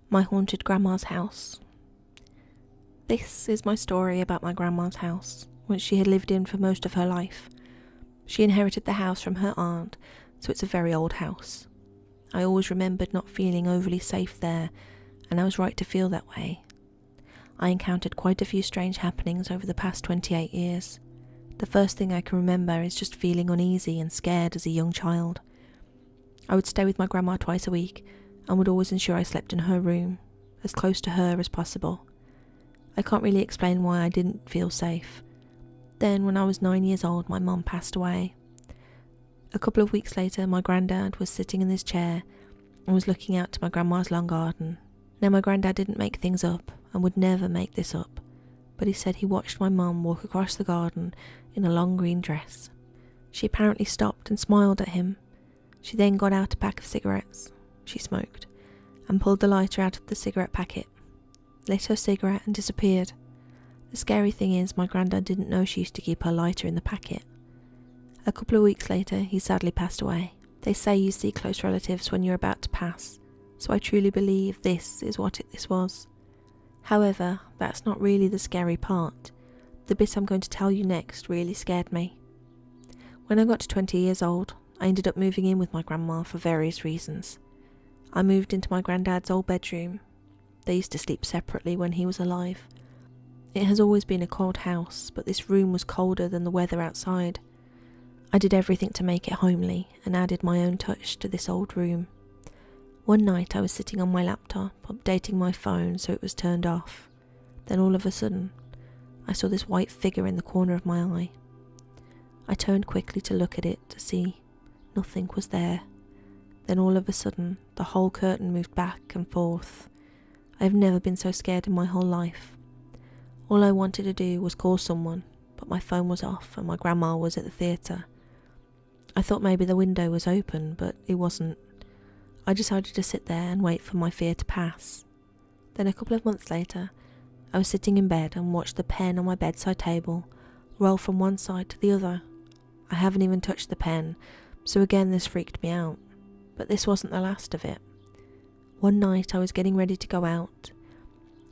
My haunted grandma's house. This is my story about my grandma's house, which she had lived in for most of her life. She inherited the house from her aunt, so it's a very old house. I always remembered not feeling overly safe there, and I was right to feel that way. I encountered quite a few strange happenings over the past 28 years. The first thing I can remember is just feeling uneasy and scared as a young child. I would stay with my grandma twice a week and would always ensure I slept in her room, as close to her as possible. I can't really explain why I didn't feel safe. Then, when I was 9 years old, my mum passed away. A couple of weeks later, my granddad was sitting in his chair and was looking out to my grandma's long garden. Now, my granddad didn't make things up and would never make this up, but he said he watched my mum walk across the garden in a long green dress. She apparently stopped and smiled at him. She then got out a pack of cigarettes she smoked and pulled the lighter out of the cigarette packet, lit her cigarette and disappeared. The scary thing is, my granddad didn't know she used to keep her lighter in the packet. A couple of weeks later, he sadly passed away. They say you see close relatives when you're about to pass, so I truly believe this is what this was. However, that's not really the scary part. The bit I'm going to tell you next really scared me. When I got to 20 years old, I ended up moving in with my grandma for various reasons. I moved into my granddad's old bedroom. They used to sleep separately when he was alive. It has always been a cold house, but this room was colder than the weather outside. I did everything to make it homely and added my own touch to this old room. One night I was sitting on my laptop, updating my phone so it was turned off. Then all of a sudden, I saw this white figure in the corner of my eye. I turned quickly to look at it to see nothing was there. Then all of a sudden, the whole curtain moved back and forth. I have never been so scared in my whole life. All I wanted to do was call someone, but my phone was off and my grandma was at the theatre. I thought maybe the window was open, but it wasn't. I decided to sit there and wait for my fear to pass. Then a couple of months later, I was sitting in bed and watched the pen on my bedside table roll from one side to the other. I haven't even touched the pen, so again this freaked me out. But this wasn't the last of it. One night I was getting ready to go out.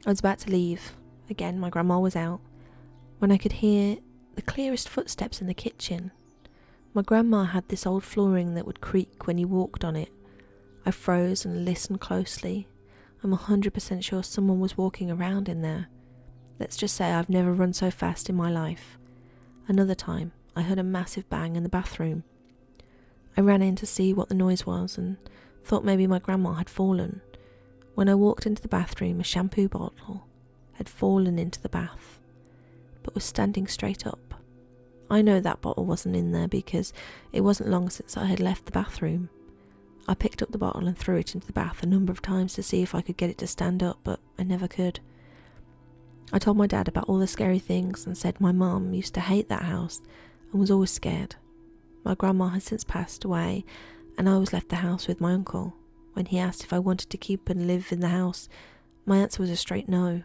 I was about to leave. Again, my grandma was out, when I could hear the clearest footsteps in the kitchen. My grandma had this old flooring that would creak when you walked on it. I froze and listened closely. I'm 100% sure someone was walking around in there. Let's just say I've never run so fast in my life. Another time, I heard a massive bang in the bathroom. I ran in to see what the noise was and thought maybe my grandma had fallen. When I walked into the bathroom, a shampoo bottle had fallen into the bath, but was standing straight up. I know that bottle wasn't in there because it wasn't long since I had left the bathroom. I picked up the bottle and threw it into the bath a number of times to see if I could get it to stand up, but I never could. I told my dad about all the scary things and said my mum used to hate that house and was always scared. My grandma has since passed away and I was left the house with my uncle. When he asked if I wanted to keep and live in the house, my answer was a straight no.